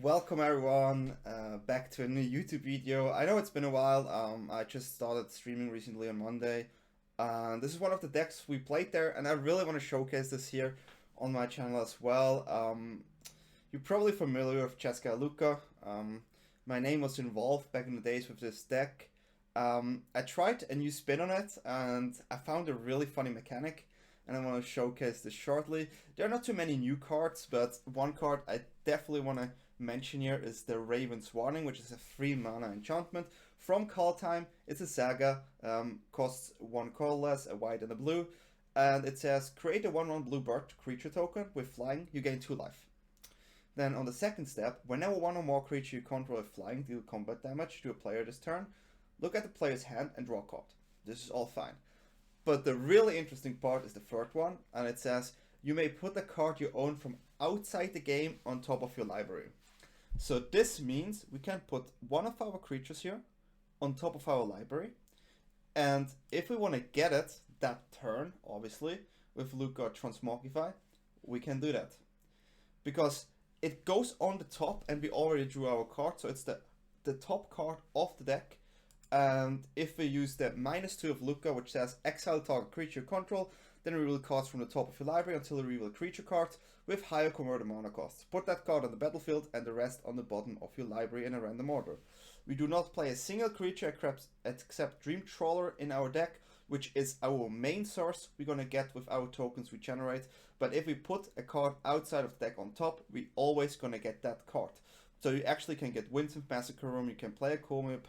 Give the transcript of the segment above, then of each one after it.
Welcome everyone, back to a new YouTube video. I know it's been a while, I just started streaming recently on Monday. This is one of the decks we played there, and I really want to showcase this here on my channel as well. You're probably familiar with JESKAI LUKKA. My name was involved back in the days with this deck. I tried a new spin on it, and I found a really funny mechanic, and I want to showcase this shortly. There are not too many new cards, but one card I definitely want to mention here is the Raven's Warning, which is a 3 mana enchantment from Kaldheim. It's a saga, costs 1 colorless, a white and a blue, and it says create a 1/1 blue bird creature token with flying, you gain 2 life. Then on the second step, whenever one or more creature you control with flying deal combat damage to a player this turn, look at the player's hand and draw a card. This is all fine. But the really interesting part is the third one, and it says you may put a card you own from outside the game on top of your library. So this means we can put one of our creatures here on top of our library, and if we want to get it that turn, obviously, with Lukka or Transmogrify, we can do that. Because it goes on the top and we already drew our card, so it's the top card of the deck. And if we use the -2 of Lukka, which says exile target creature you control, then reveal cards from the top of your library until you reveal creature cards with higher converted mana costs. Put that card on the battlefield and the rest on the bottom of your library in a random order. We do not play a single creature except Dream Trawler in our deck, which is our main source we're gonna get with our tokens we generate. But if we put a card outside of the deck on top, we always gonna get that card. So you actually can get Winston Massacre Room, you can play a Koma, you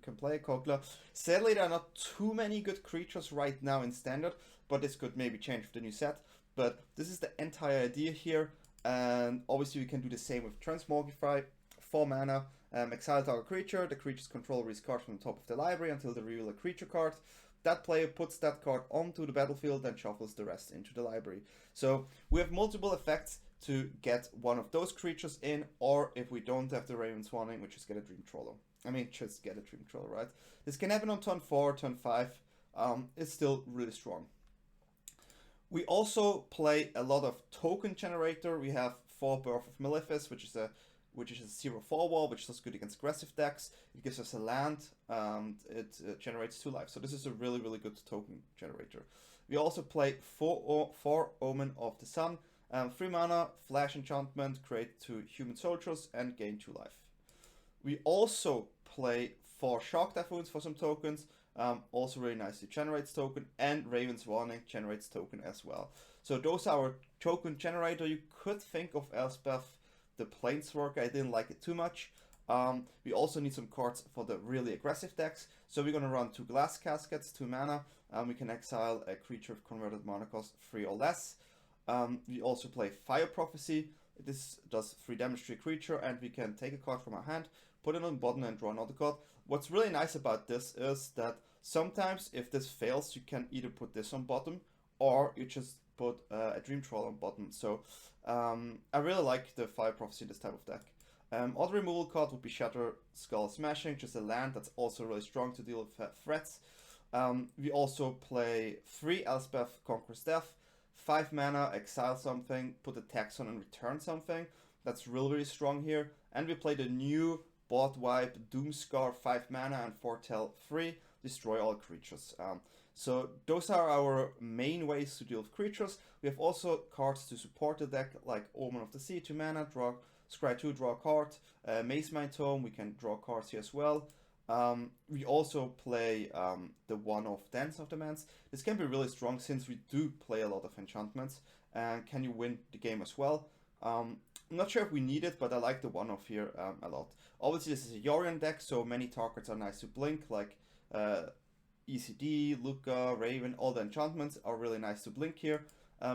can play a Kogla. Sadly, there are not too many good creatures right now in Standard, but this could maybe change with the new set. But this is the entire idea here, and obviously we can do the same with Transmogrify, 4 mana, exile target creature, the creature's control reads cards from the top of the library until they reveal a creature card. That player puts that card onto the battlefield and shuffles the rest into the library. So we have multiple effects to get one of those creatures in, or if we don't have the Raven's Warning, we just get a Dream Trawler. I mean, just get a Dream Trawler, right? This can happen on turn 4, turn 5. It's still really strong. We also play a lot of token generator. We have 4 Birth of Meletis, which is a 0/4 wall, which does good against aggressive decks. It gives us a land, and it generates 2 life. So this is a really, really good token generator. We also play 4 Omen of the Sun. 3 mana, flash enchantment, create 2 human soldiers and gain 2 life. We also play 4 Shark Typhoons for some tokens, also really nicely generates token, and Raven's Warning generates token as well. So those are our token generator. You could think of Elspeth, the Planeswalker. I didn't like it too much. We also need some cards for the really aggressive decks. So we're going to run 2 Glass Caskets, 2 mana. We can exile a creature with converted mana cost 3 or less. We also play Fire Prophecy. This does 3 damage to a creature, and we can take a card from our hand, put it on the bottom and draw another card. What's really nice about this is that sometimes if this fails, you can either put this on bottom or you just put a Dream Trawler on bottom. So I really like the Fire Prophecy in this type of deck. Other removal card would be Shatterskull Smashing, just a land that's also really strong to deal with threats. We also play 3 Elspeth Conquers Death. 5 mana, exile something, put a tax on and return something. That's really, really strong here. And we play the new board wipe Doomskar, 5 mana and foretell 3, destroy all creatures. So those are our main ways to deal with creatures. We have also cards to support the deck, like Omen of the Sea, 2 mana, scry 2, draw a card. Maze Mind Tome, we can draw cards here as well. We also play the 1-off Dance of the Manse. This can be really strong since we do play a lot of enchantments. And can you win the game as well? I'm not sure if we need it, but I like the 1-off here a lot. Obviously this is a Yorion deck, so many targets are nice to blink, like ECD, Lukka, Raven, all the enchantments are really nice to blink here.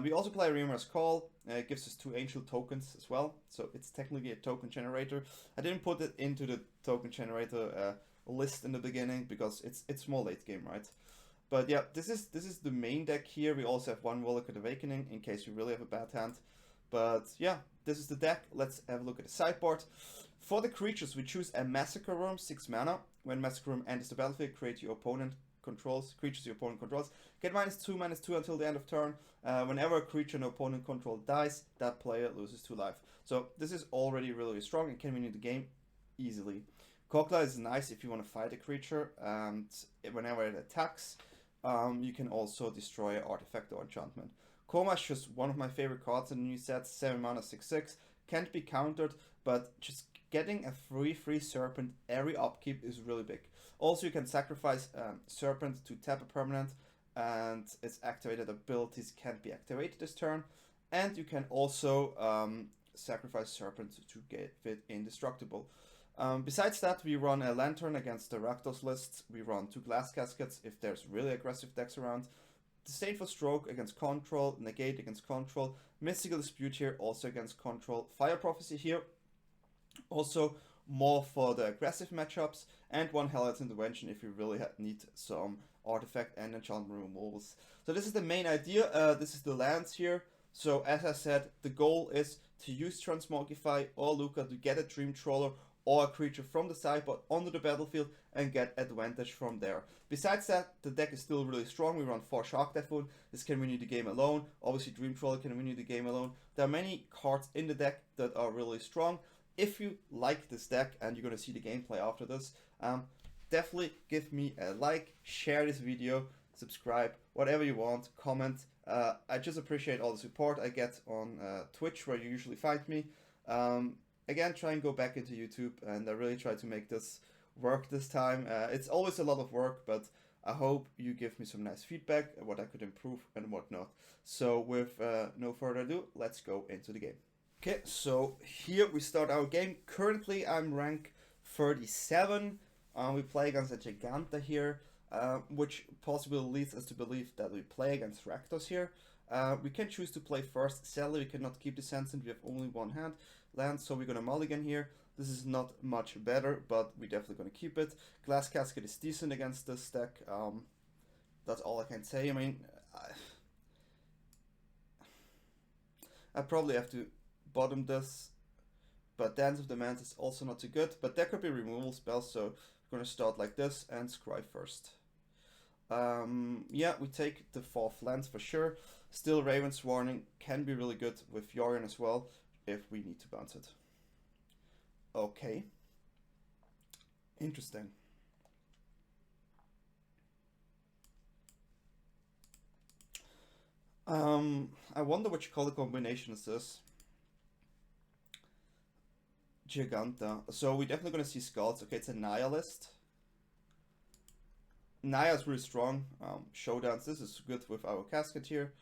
We also play Rimer's Call. It gives us 2 Angel tokens as well, so it's technically a token generator. I didn't put it into the token generator list in the beginning because it's more late game, right? But yeah, this is the main deck here. We also have 1 Volakut Awakening in case we really have a bad hand. But yeah, this is the deck. Let's have a look at the sideboard. For the creatures, we choose a Massacre Room, 6 mana. When Massacre Room enters the battlefield, create your opponent controls, creatures your opponent controls, get -2/-2 until the end of turn. Whenever a creature an opponent control dies, that player loses 2 life. So this is already really strong and can win you the game easily. Kogla is nice if you want to fight a creature, and whenever it attacks, you can also destroy an artifact or enchantment. Koma is just one of my favorite cards in the new set, 7 mana, 6/6, can't be countered, but just getting a free Serpent every upkeep is really big. Also, you can sacrifice Serpent to tap a permanent, and its activated abilities can't be activated this turn. And you can also sacrifice Serpent to get it indestructible. Besides that, we run a Lantern against the Rakdos lists. We run 2 Glass Caskets if there's really aggressive decks around. Disdainful Stroke against Control, Negate against Control, Mystical Dispute here also against Control, Fire Prophecy here also more for the aggressive matchups, and 1 Hellish Intervention if you really need some artifact and enchantment removals. So this is the main idea, this is the lands here. So as I said, the goal is to use Transmogrify or Lukka to get a Dream Trawler or a creature from the sideboard onto the battlefield and get advantage from there. Besides that, the deck is still really strong. We run 4 Shark Typhoon. This can win you the game alone. Obviously, Dream Trawler can win you the game alone. There are many cards in the deck that are really strong. If you like this deck and you're going to see the gameplay after this, definitely give me a like, share this video, subscribe, whatever you want, comment. I just appreciate all the support I get on Twitch, where you usually find me. Again, try and go back into YouTube, and I really try to make this work this time. It's always a lot of work, but I hope you give me some nice feedback, what I could improve and whatnot. So with no further ado, let's go into the game. Okay, so here we start our game. Currently I'm rank 37. We play against a Giganta here, which possibly leads us to believe that we play against Rakdos here. We can choose to play first. Sadly, we cannot keep the Sensant. We have only 1 hand land, so we're gonna mulligan here. This is not much better, but we're definitely gonna keep it. Glass Casket is decent against this deck. That's all I can say. I mean, I probably have to bottom this, but Dance of the Manse is also not too good. But there could be removal spells, so we're gonna start like this and scry first. Yeah, we take the 4th lands for sure. Still, Raven's Warning can be really good with Yorion as well if we need to bounce it. Okay. Interesting. I wonder which color combination is this. Giganta. So we're definitely gonna see Skulls. Okay, it's a Nihilist. Naya is really strong. Showdowns, this is good with our Casket here.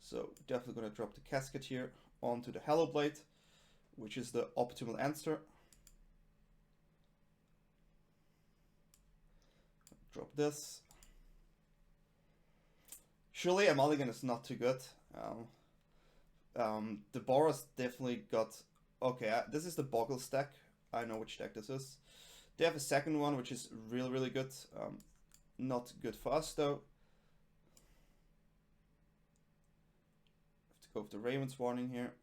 So definitely gonna drop the Casket here onto the Hellblade, which is the optimal answer. Drop this. Surely a mulligan is not too good. The Boros definitely got... Okay, this is the Boggles deck. I know which deck this is. They have a second one, which is really good. Not good for us, though. Have to go with the Raven's Warning here.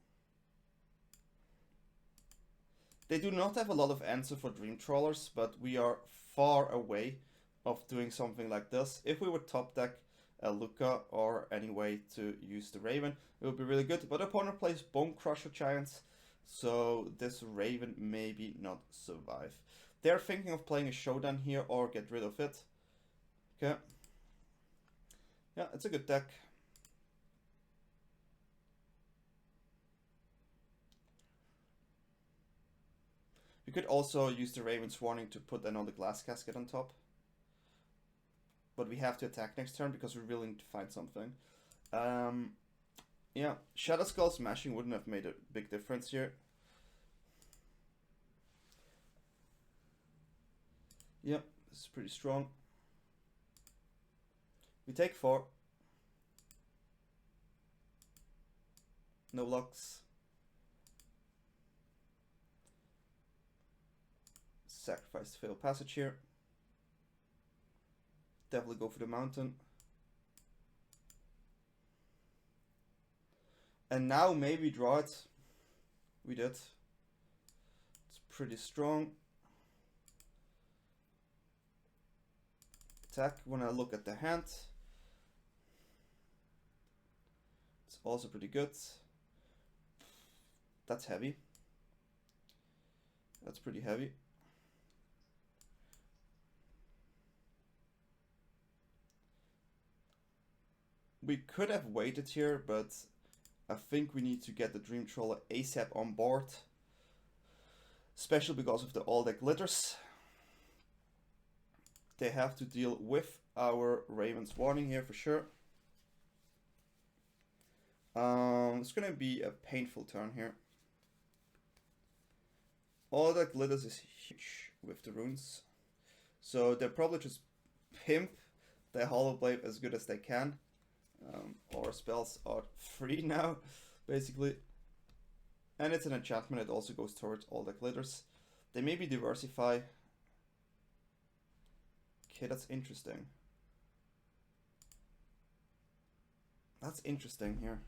They do not have a lot of answer for Dream Trawlers, but we are far away of doing something like this. If we would top deck a Lukka or any way to use the Raven, it would be really good. But opponent plays Bone Crusher Giants, so this Raven maybe not survive. They're thinking of playing a Showdown here or get rid of it. Okay. Yeah, it's a good deck. We could also use the Raven's Warning to put another Glass Casket on top. But we have to attack next turn because we really need to find something. Yeah, Shatterskull Smashing wouldn't have made a big difference here. Yeah, this is pretty strong. We take 4. No locks. Sacrifice Fail Passage here. Definitely go for the mountain. And now maybe draw it. We did. It's pretty strong. attack. When I look at the hand, it's also pretty good. That's heavy. That's pretty heavy. We could have waited here, but I think we need to get the Dream Trawler ASAP on board. Especially because of the all deck glitters. They have to deal with our Raven's Warning here for sure. It's gonna be a painful turn here. All that glitters is huge with the runes. So they'll probably just pimp their Hollow Blade as good as they can. Our spells are free now, basically. And it's an enchantment, it also goes towards all the glitters. They maybe diversify. Okay, that's interesting. That's interesting here.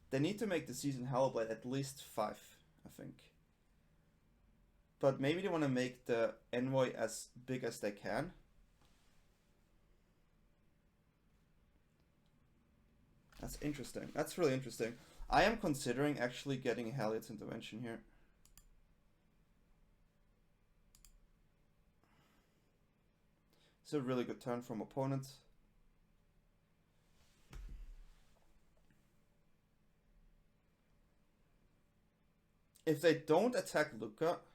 They need to make the Season Hellblade at least 5, I think. But maybe they want to make the Envoy as big as they can. That's interesting. That's really interesting. I am considering actually getting Heliod's Intervention here. It's a really good turn from opponent. If they don't attack Lukka,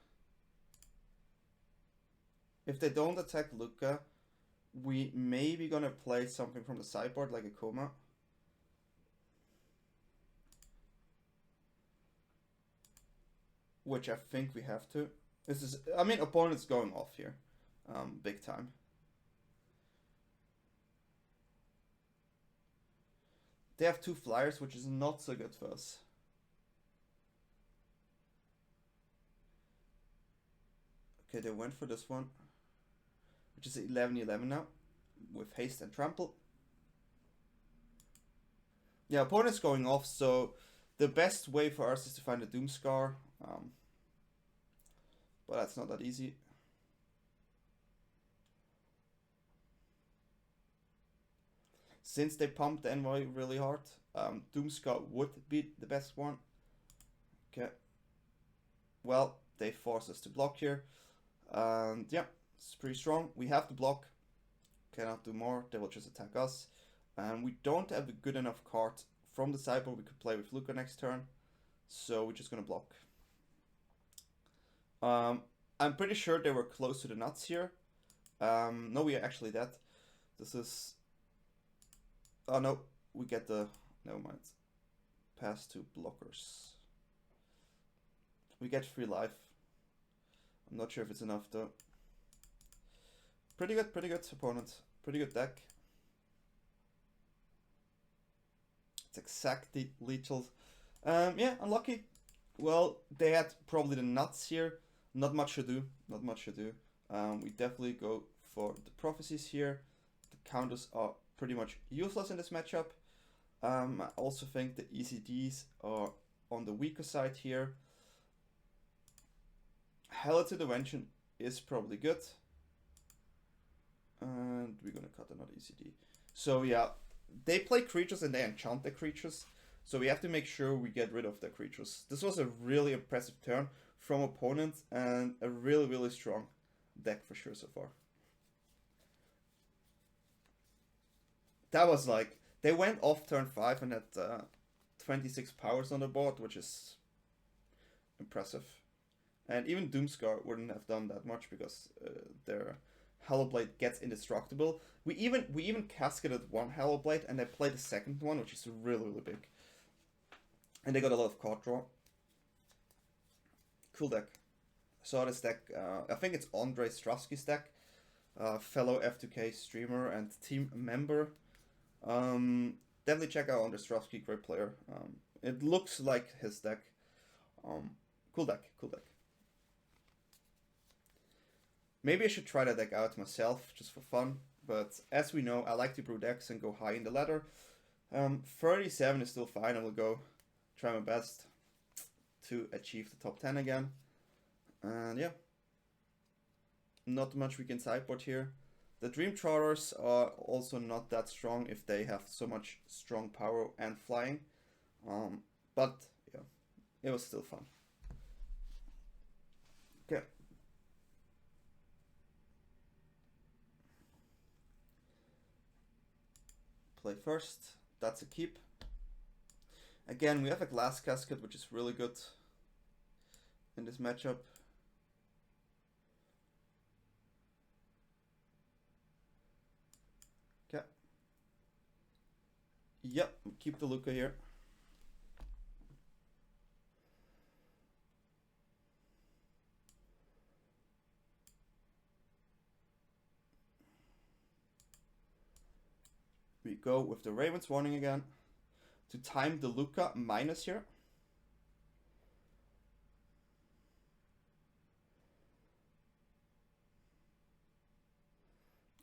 we may be gonna play something from the sideboard like a Coma. Which I think we have to. This is, I mean, opponent's going off here, big time. They have 2 flyers, which is not so good for us. Okay, they went for this one, which is 11-11 now, with haste and trample. Yeah, opponent's going off, so the best way for us is to find a Doomskar. But that's not that easy. Since they pumped the Envoy really hard, Doomskar would be the best one. Okay. Well, they force us to block here. And yeah, it's pretty strong. We have to block. Cannot do more. They will just attack us. And we don't have a good enough card from the sideboard we could play with Lukka next turn. So we're just gonna block. I'm pretty sure they were close to the nuts here. No, we are actually dead. This is... Oh no, we get the... Never mind. Pass to blockers. We get 3 life. I'm not sure if it's enough though. Pretty good opponent. Pretty good deck. It's exactly lethal. Yeah, unlucky. Well, they had probably the nuts here. Not much to do. Not much to do. We definitely go for the prophecies here. The counters are pretty much useless in this matchup. I also think the ECDs are on the weaker side here. Heliod's Intervention is probably good. And we're gonna cut another ECD. So yeah, they play creatures and they enchant the creatures. So we have to make sure we get rid of the creatures. This was a really impressive turn from opponents and a really strong deck for sure so far. That was like, they went off turn 5 and had 26 powers on the board, which is impressive. And even Doomskar wouldn't have done that much because their Hellblade gets indestructible. We even casketed 1 Hellblade and they played the second one, which is really big. And they got a lot of card draw. Cool deck. Saw this deck, I think it's Andre Strasky's deck. Fellow F2K streamer and team member. Definitely check out Andre Strasky, great player. It looks like his deck. Cool deck. Maybe I should try that deck out myself, just for fun. But as we know, I like to brew decks and go high in the ladder. 37 is still fine. I will go try my best to achieve the top 10 again. And yeah, not much we can sideboard here. The Dream Trawlers are also not that strong if they have so much strong power and flying. But yeah, it was still fun. Okay. Play first. That's a keep. Again, we have a Glass Casket, which is really good in this matchup. Okay. Yep, keep the Lukka here. We go with the Raven's Warning again to time the Lukka minus here.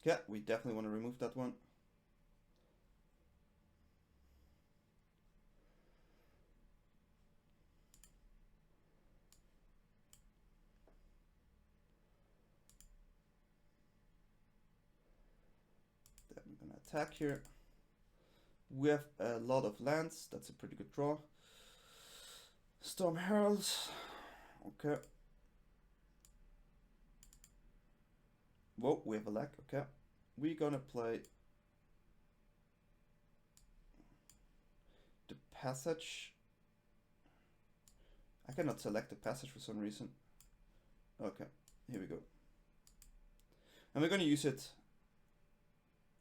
Yeah, we definitely want to remove that one. Then we're gonna attack here. We have a lot of lands. That's a pretty good draw. Storm Heralds. Okay. Whoa, we have a lag. Okay. We're gonna play the Passage. I cannot select the Passage for some reason. Okay, here we go. And we're gonna use it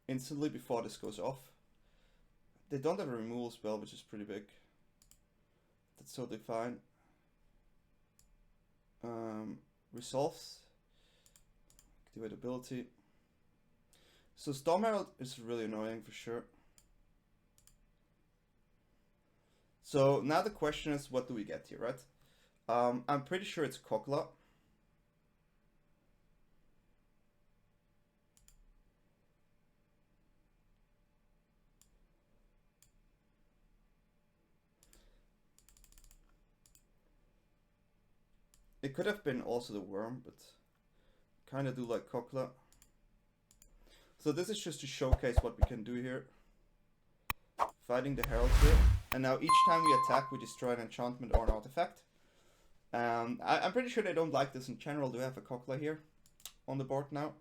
instantly before this goes off. They don't have a removal spell, which is pretty big. That's totally fine. Resolves. Activate ability. So Storm Herald is really annoying for sure. So now the question is, what do we get here, right? I'm pretty sure it's Kokla. It could have been also the Worm, but kind of do like Kokla. So this is just to showcase what we can do here. Fighting the Herald here. And now each time we attack, we destroy an enchantment or an artifact. I'm pretty sure they don't like this in general. Do we have a Kokla here on the board now?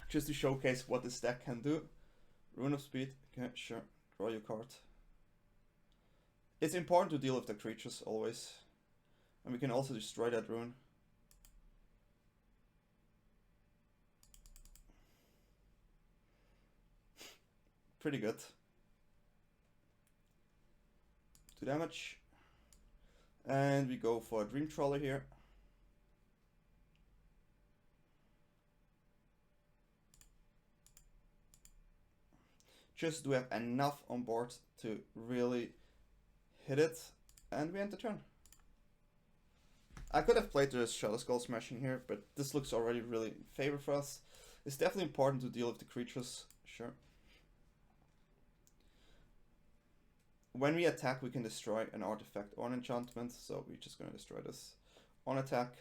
Just to showcase what this deck can do. Rune of Speed. Okay, sure. Draw your card. It's important to deal with the creatures always. And we can also destroy that rune. Pretty good. 2 damage. And we go for a Dream Trawler here. Just do we have enough on board to really hit it. And we end the turn. I could have played the Shatterskull Smashing here, but this looks already really in favor for us. It's definitely important to deal with the creatures, sure. When we attack, we can destroy an artifact or an enchantment, so we're just going to destroy this on attack.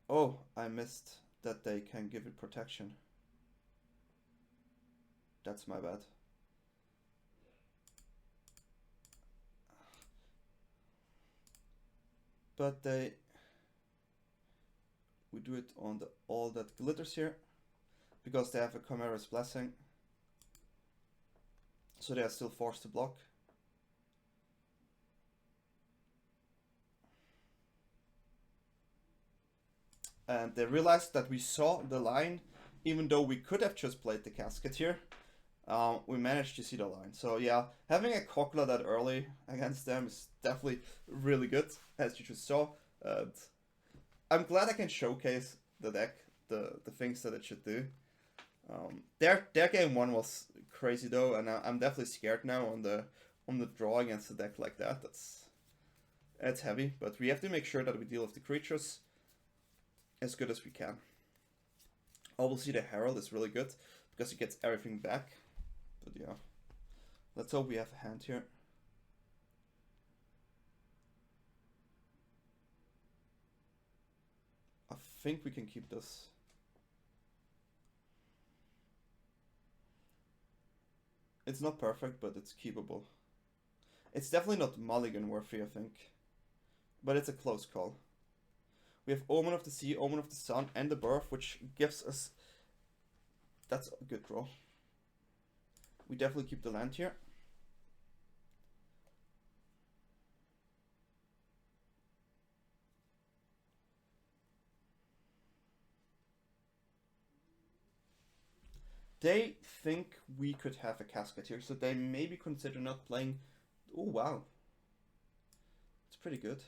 Oh, I missed that they can give it protection. That's my bad. But we do it on the all that glitters here, because they have a Chimera's Blessing. So they are still forced to block. And they realized that we saw the line, even though we could have just played the casket here. We managed to see the line. So yeah, having a Kokla that early against them is definitely really good, as you just saw. I'm glad I can showcase the deck, the things that it should do. Their game 1 was crazy though, and I'm definitely scared now on the draw against a deck like that. That's heavy, but we have to make sure that we deal with the creatures as good as we can. Obviously the Herald is really good because he gets everything back, but yeah. Let's hope we have a hand here. I think we can keep this. It's not perfect, but it's keepable. It's definitely not mulligan worthy, I think. But it's a close call. We have Omen of the Sea, Omen of the Sun, and the Birth, which gives us... That's a good draw. We definitely keep the land here. They think we could have a Casket here, so they maybe consider not playing... Oh, wow. It's pretty good.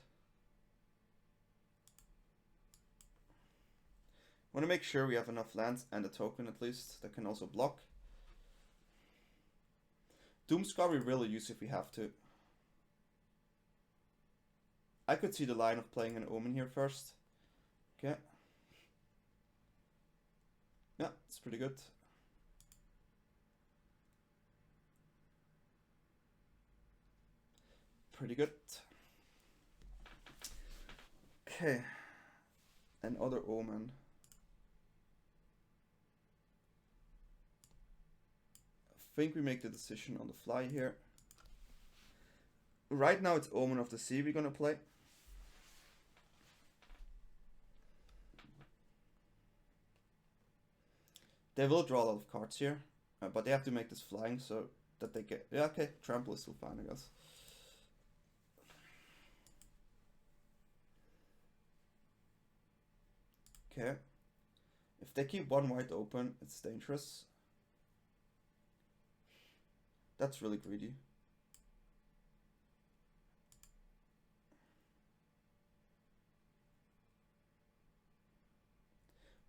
Want to make sure we have enough lands and a token at least that can also block. Doomskar we really use if we have to. I could see the line of playing an Omen here first. Okay. Yeah, it's pretty good. Pretty good. Okay. Another Omen. I think we make the decision on the fly here. Right now it's Omen of the Sea we're gonna play. They will draw a lot of cards here, but they have to make this flying so that they get... Yeah, okay, trample is still fine, I guess. Okay. If they keep one white open, it's dangerous. That's really greedy.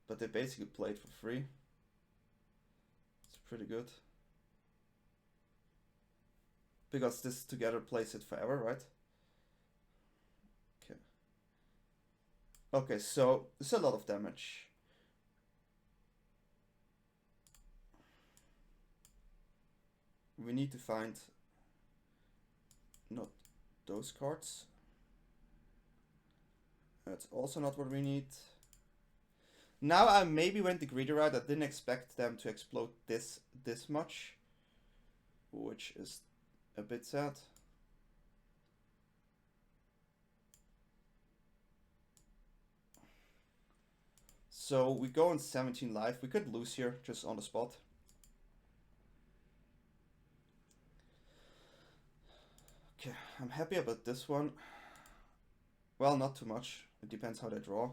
But they basically played for free. It's pretty good. Because this together plays it forever, right? Okay. Okay, so it's a lot of damage. We need to find not those cards. That's also not what we need. Now I maybe went the greedy route. I didn't expect them to explode this much, which is a bit sad. So we go on 17 life. We could lose here just on the spot. Okay, I'm happy about this one. Well, not too much. It depends how they draw.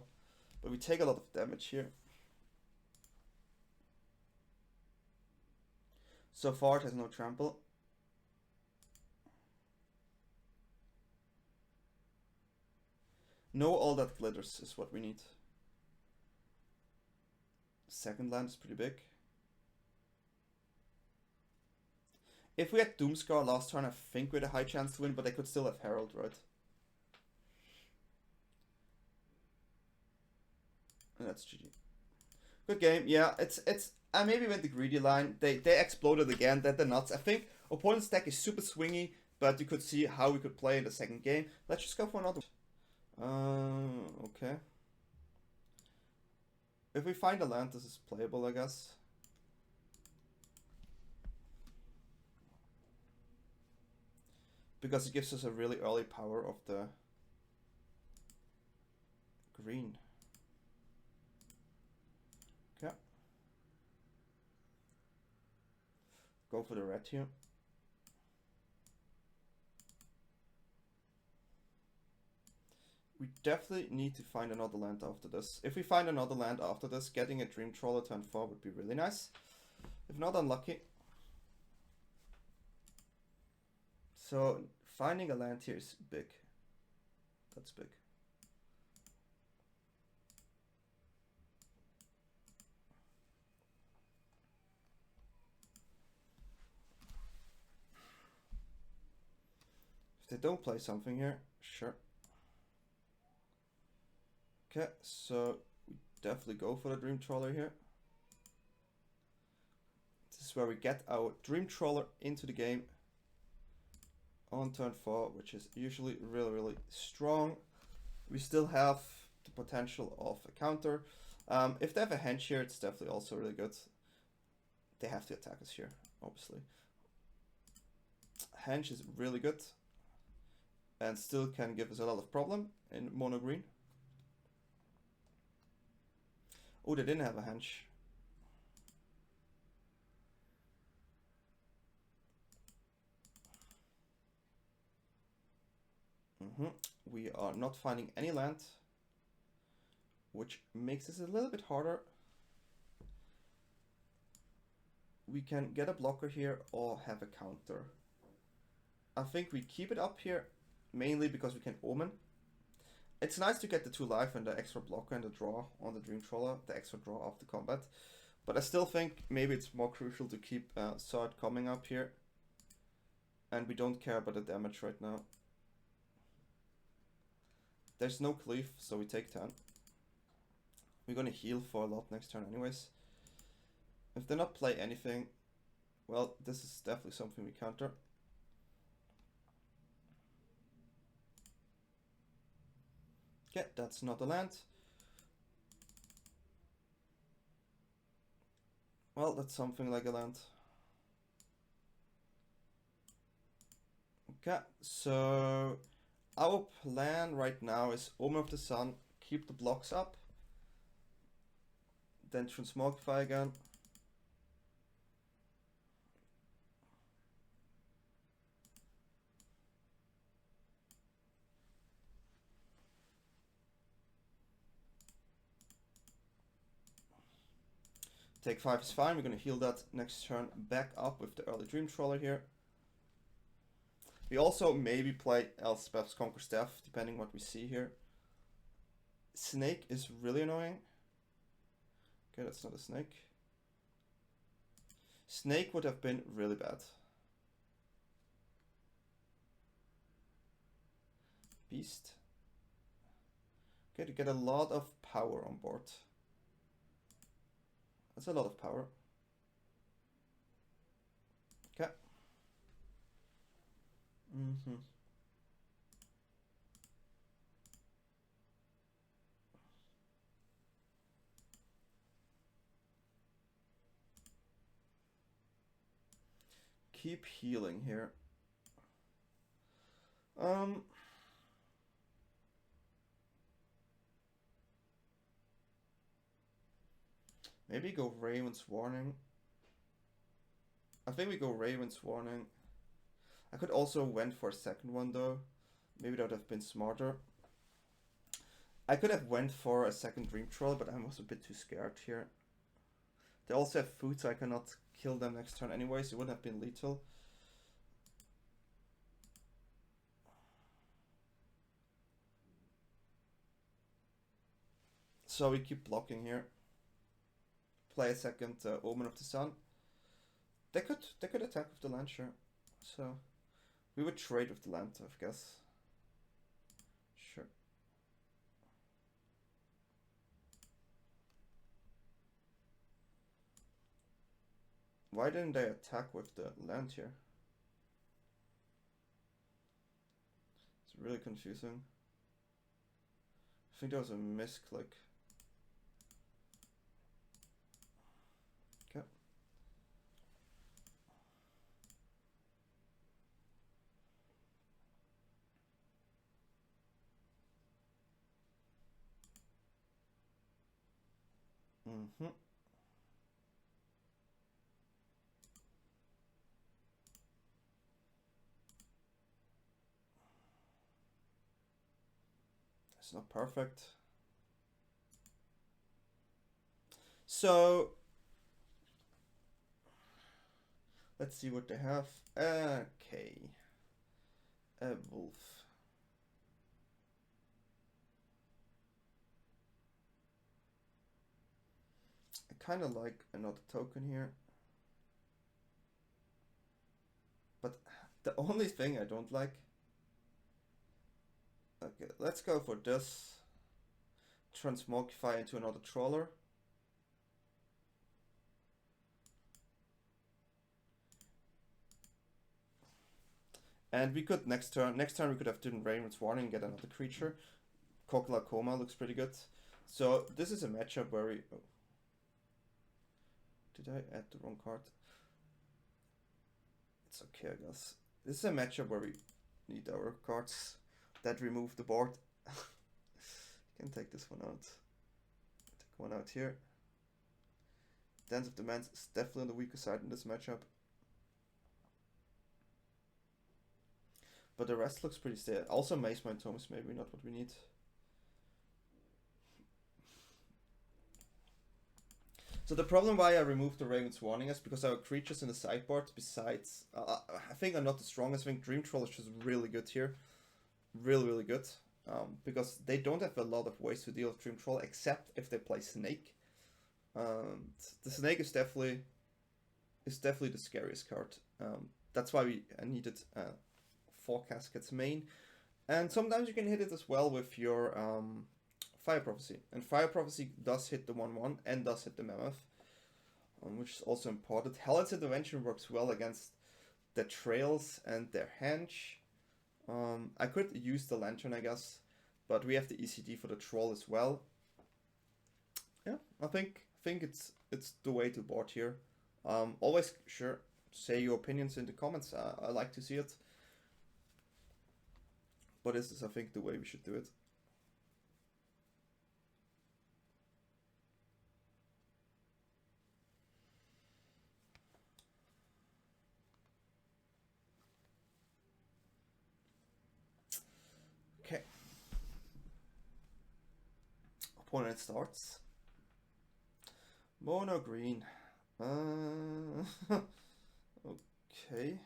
But we take a lot of damage here. So far it has no trample. No, all that glitters is what we need. Second land is pretty big. If we had Doomskar last turn, I think we had a high chance to win, but they could still have Herald, right? And that's GG. Good game. Yeah, it's I maybe went the greedy line. They exploded again. They're nuts. I think opponent's deck is super swingy, but you could see how we could play in the second game. Let's just go for another. Okay. If we find a land, this is playable, I guess. Because it gives us a really early power of the green. Okay. Go for the red here. We definitely need to find another land after this. If we find another land after this, getting a Dream Trawler turn 4 would be really nice. If not, unlucky. So finding a land here is big. That's big. If they don't play something here, sure. Okay, so we definitely go for the Dream Trawler here. This is where we get our Dream Trawler into the game. on turn 4, which is usually really strong. We still have the potential of a counter. If they have a Henge here, it's definitely also really good. They have to attack us here, obviously. Henge is really good and still can give us a lot of problem in mono green. Oh, they didn't have a Henge. We are not finding any land, which makes this a little bit harder. We can get a blocker here or have a counter. I think we keep it up here, mainly because we can Omen. It's nice to get the 2 life and the extra blocker and the draw on the Dream Trawler, the extra draw after combat. But I still think maybe it's more crucial to keep Sword coming up here. And we don't care about the damage right now. There's no cleave, so we take 10. We're gonna heal for a lot next turn anyways. If they not play anything, well, this is definitely something we counter. Yeah, that's not a land. Well, that's something like a land. Okay, so our plan right now is Omen of the Sun, keep the blocks up, then Transmogrify again. Take 5 is fine, we're gonna heal that next turn back up with the early Dream Trawler here. We also maybe play Elspeth's Conquer Staff, depending what we see here. Snake is really annoying. Okay, that's not a snake. Snake would have been really bad. Beast. Okay, to get a lot of power on board. That's a lot of power. Okay. Keep healing here. Maybe go Raven's Warning. I think we go Raven's Warning. I could also went for a second one though. Maybe that would have been smarter. I could have went for a second Dream Trawler, but I was a bit too scared here. They also have food, so I cannot kill them next turn anyway, so it wouldn't have been lethal. So we keep blocking here. Play a second Omen of the Sun. They could attack with the land, sure. So we would trade with the land, I guess. Sure. Why didn't they attack with the land here? It's really confusing. I think there was a misclick. Okay. It's not perfect. So let's see what they have. Okay. A wolf. I kind of like another token here. But the only thing I don't like. Okay, let's go for this. Transmogrify into another trawler. And we could next turn we could have done Raven's Warning and get another creature. Kokla Coma looks pretty good. So this is a matchup where we... Oh. Did I add the wrong card? It's okay, I guess. This is a matchup where we need our cards that remove the board. Can take this one out. Take one out here. Dance of the Manse is definitely on the weaker side in this matchup. But the rest looks pretty stable. Also, Maze Mind Tome is maybe not what we need. So the problem why I removed the Raven's Warning is because our creatures in the sideboard, besides... I think are not the strongest. I think Dream Trawler is just really good here. Really good. Because they don't have a lot of ways to deal with Dream Trawler, except if they play Snake. The Snake is definitely the scariest card. That's why I needed 4 Caskets main. And sometimes you can hit it as well with your Fire Prophecy. And Fire Prophecy does hit the 1/1 and does hit the Mammoth, which is also important. Hellish Intervention works well against the Trails and their Henge. I could use the Lantern, I guess, but we have the ECD for the Troll as well. Yeah, I think it's the way to board here. Always say your opinions in the comments. I like to see it. But this is, I think, the way we should do it. Okay. Opponent starts. Mono green. Okay.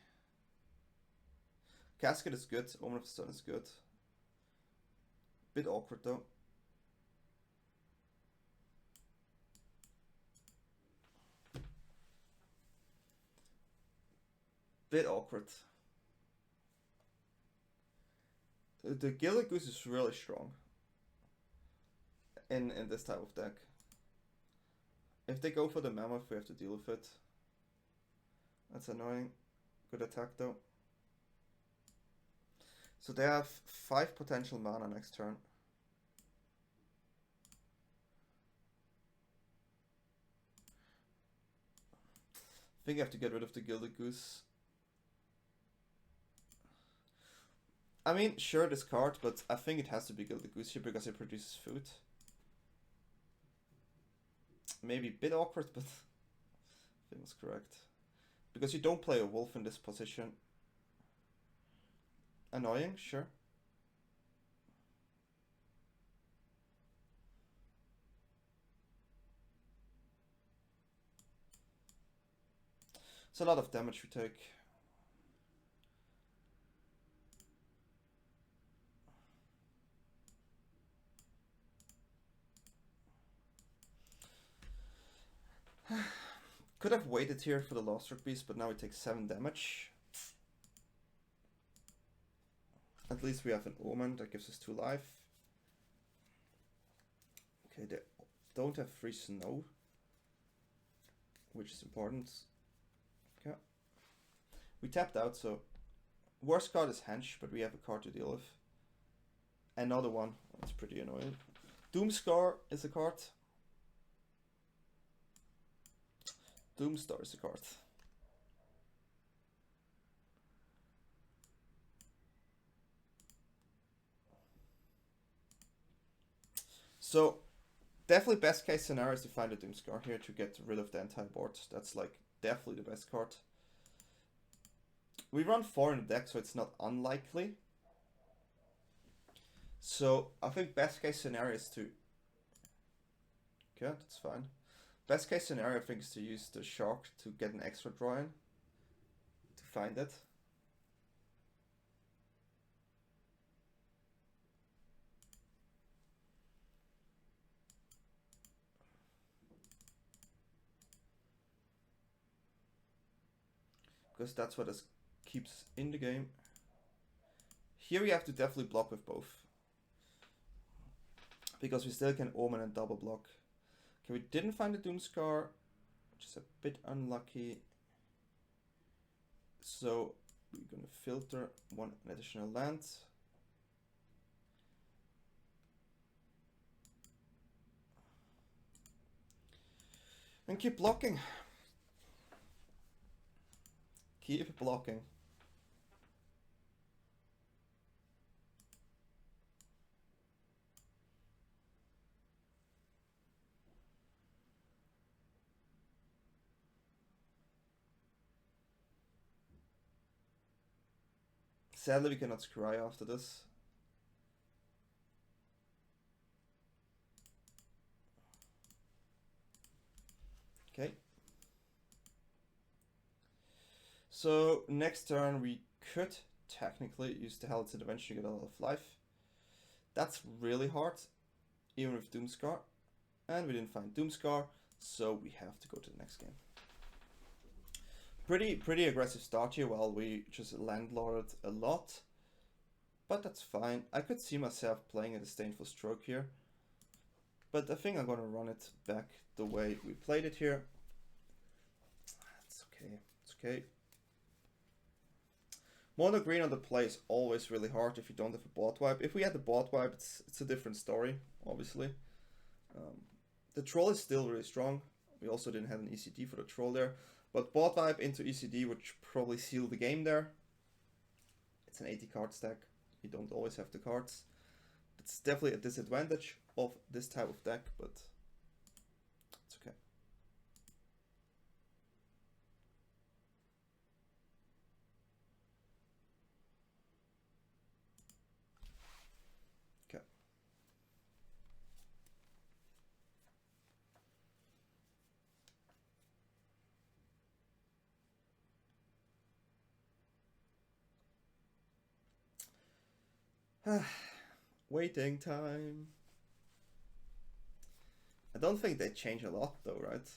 Casket is good. Omen of the Sun is good. Bit awkward though. Bit awkward. The Gilded Goose is really strong in this type of deck. If they go for the Mammoth, we have to deal with it. That's annoying. Good attack though. So they have 5 potential mana next turn. I think I have to get rid of the Gilded Goose. I mean, sure, this card, but I think it has to be Gilded Goose here because it produces food. Maybe a bit awkward, but I think it's correct. Because you don't play a wolf in this position. Annoying, sure. It's a lot of damage we take. Could have waited here for the Lost Beast, but now it takes 7 damage. At least we have an Omen that gives us 2 life. Okay, they don't have free snow, which is important. Okay. We tapped out, so worst card is Henge, but we have a card to deal with. Another one. That's pretty annoying. Doomskar is a card. Doomstar is a card. So, definitely best case scenario is to find a Doomskar here to get rid of the entire board. That's like definitely the best card. We run 4 in the deck, so it's not unlikely. So, I think best case scenario is to... Okay, that's fine. Best case scenario, I think, is to use the Shark to get an extra draw in. To find it. Because that's what us keeps in the game. Here we have to definitely block with both. Because we still can Omen and double block. Okay, we didn't find the Doomskar, which is a bit unlucky. So We're gonna filter one additional land. And keep blocking. Keep blocking. Sadly, we cannot scry after this. Okay. So next turn we could technically use the Hell's Intervention to get a lot of life. That's really hard, even with Doomskar. And we didn't find Doomskar, so we have to go to the next game. Pretty aggressive start here while we just landlorded a lot. But that's fine. I could see myself playing a Disdainful Stroke here. But I think I'm gonna run it back the way we played it here. It's okay. It's okay. Mono green on the play is always really hard if you don't have a board wipe. If we had the board wipe, it's a different story, obviously. The troll is still really strong. We also didn't have an ECD for the troll there. But board wipe into ECD would probably seal the game there. It's an 80 card stack. You don't always have the cards. It's definitely a disadvantage of this type of deck, but it's okay. Waiting time. I don't think they change a lot though, right?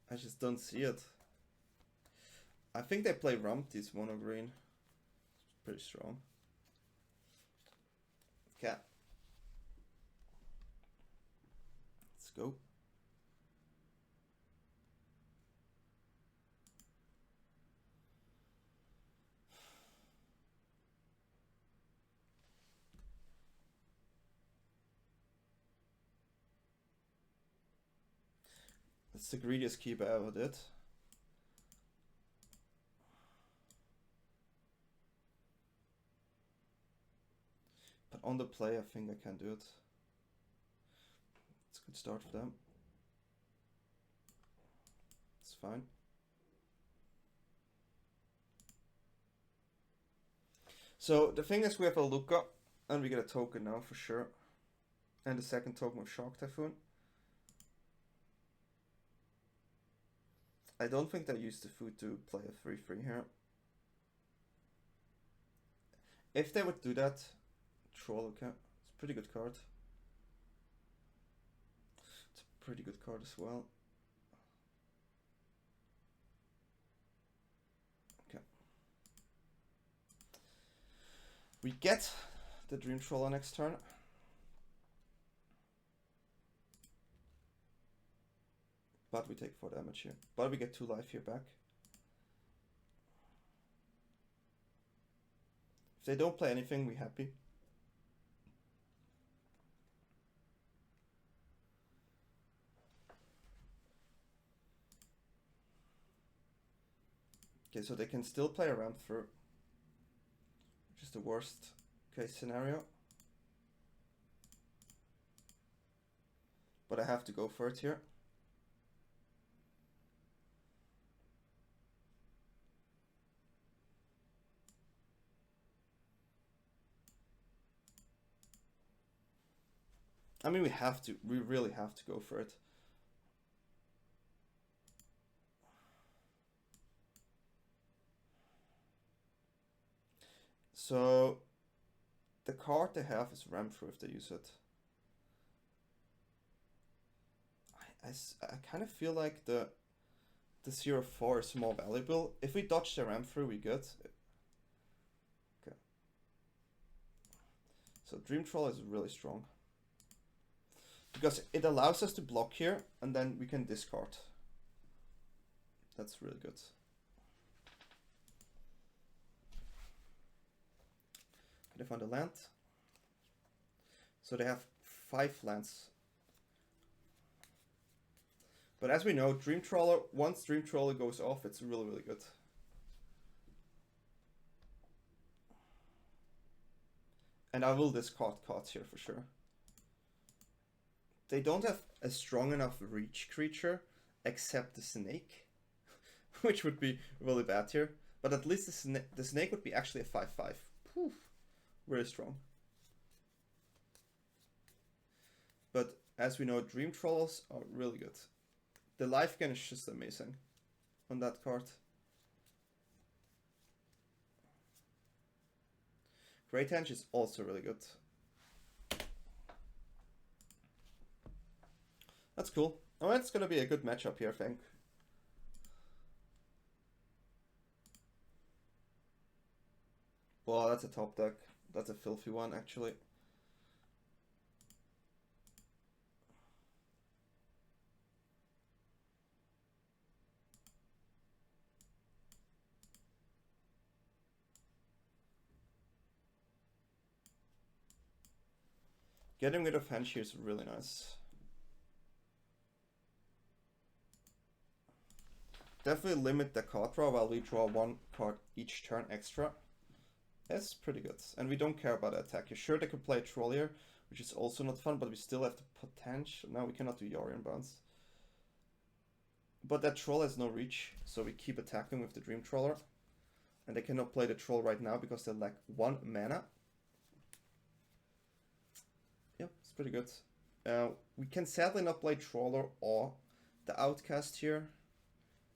I just don't see it. I think they play Rumpty's mono green. It's pretty strong. Okay. Let's go. It's the greediest keep I ever did. But on the play, I think I can do it. It's a good start for them. It's fine. So the thing is, we have a Lukka, and we get a token now for sure. And the second token with Shark Typhoon. I don't think they used the food to play a 3/3 here. If they would do that, Troll, okay. It's a pretty good card. It's a pretty good card as well. Okay. We get the Dream Trawler next turn. But we take 4 damage here. But we get 2 life here back. If they don't play anything, we're happy. Okay, so they can still play a ramp through, which is the worst case scenario. But I have to go for it here. I mean, we really have to go for it. So, the card they have is Ramp Through if they use it. I kind of feel like the 0/4 is more valuable. If we dodge the Ramp Through, we good. Okay. So Dream Trawler is really strong. Because it allows us to block here, and then we can discard. That's really good. they found a land. So they have 5 lands. But as we know, Dream Trawler, once Dream Trawler goes off, it's really, really good. And I will discard cards here for sure. They don't have a strong enough reach creature, except the snake, which would be really bad here. But at least the snake would be actually a 5/5. Poof, very strong. But as we know, Dream Trawlers are really good. The life gain is just amazing on that card. Great Henge is also really good. That's cool. Oh, it's gonna be a good matchup here, I think. Well, that's a top deck. That's a filthy one, actually. Getting rid of Henge here is really nice. Definitely limit the card draw while we draw 1 card each turn extra. That's pretty good. And we don't care about attack. You're sure they could play Troll here, which is also not fun, but we still have the potential. Now we cannot do Yorion bounce. But that Troll has no reach, so we keep attacking with the Dream Trawler. And they cannot play the Troll right now because they lack 1 mana. Yep, it's pretty good. We can sadly not play Trawler or the Outcast here.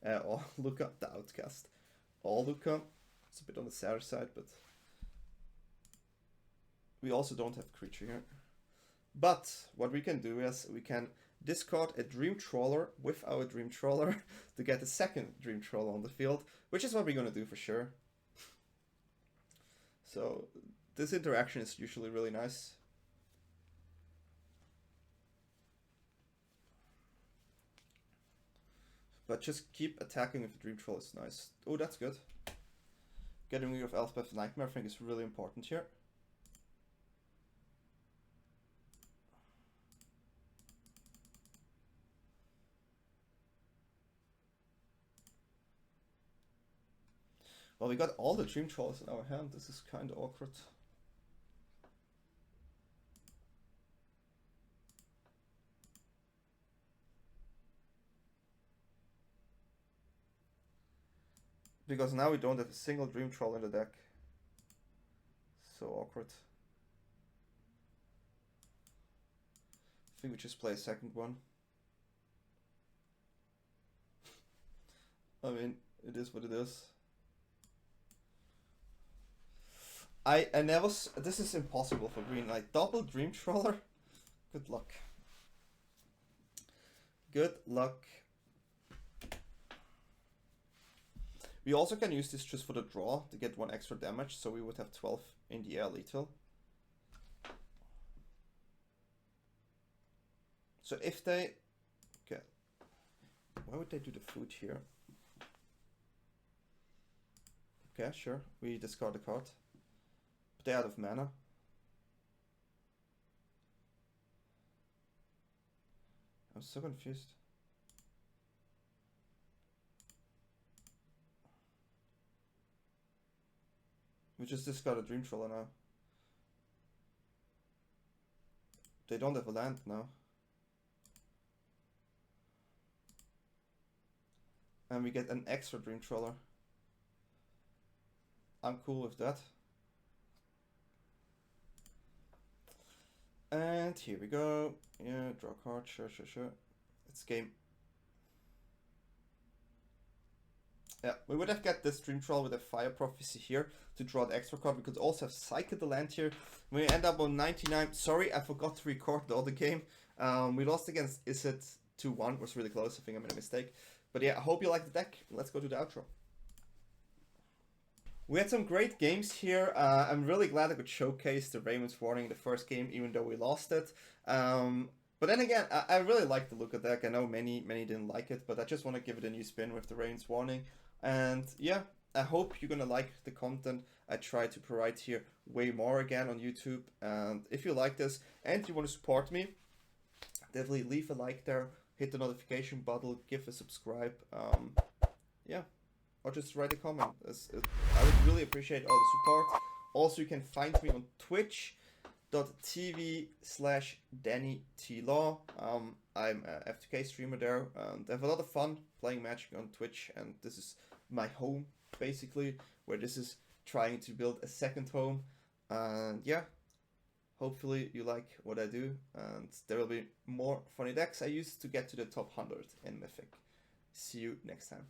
Or Lukka, the Outcast. Or Lukka. It's a bit on the sadder side, but we also don't have creature here. But what we can do is we can discard a Dream Trawler with our Dream Trawler to get a second Dream Trawler on the field, which is what we're going to do for sure. So this interaction is usually really nice. But just keep attacking with the Dream Trawler is nice. Oh, that's good. Getting rid of Elspeth Nightmare I think is really important here. Well, we got all the Dream Trawlers in our hand. This is kind of awkward. Because now we don't have a single Dream Trawler in the deck. So awkward. I think we just play a second one. I mean, it is what it is. I never... This is impossible for green. Like, double Dream Trawler? Good luck. Good luck. We also can use this just for the draw to get 1 extra damage, so we would have 12 in the air lethal. So if they... Okay. Why would they do the food here? Okay, sure. We discard the card. But they're out of mana. I'm so confused. We just discard a Dream Trawler now. They don't have a land now. And we get an extra Dream Trawler. I'm cool with that. And here we go. Yeah, draw a card. Sure. It's game. Yeah, we would have got this Dream Trawler with a Fire Prophecy here to draw the extra card. We could also have Psychic the land here. We end up on 99. Sorry, I forgot to record the other game. We lost against Isid 2-1. Was really close. I think I made a mistake. But yeah, I hope you like the deck. Let's go to the outro. We had some great games here. I'm really glad I could showcase the Raven's Warning in the first game, even though we lost it. But then again, I really like the Lukka deck. I know many didn't like it, but I just want to give it a new spin with the Raven's Warning. And yeah, I hope you're gonna like the content I try to provide here way more again on YouTube. And if you like this and you want to support me, definitely leave a like there, hit the notification button, give a subscribe. Yeah, or just write a comment. I would really appreciate all the support. Also, you can find me on twitch.tv/DanyTLaw. I'm a FTK streamer there, and I have a lot of fun playing Magic on Twitch, and this is my home, basically, where this is trying to build a second home. And yeah, hopefully you like what I do, and there will be more funny decks I use to get to the top 100 in Mythic. See you next time.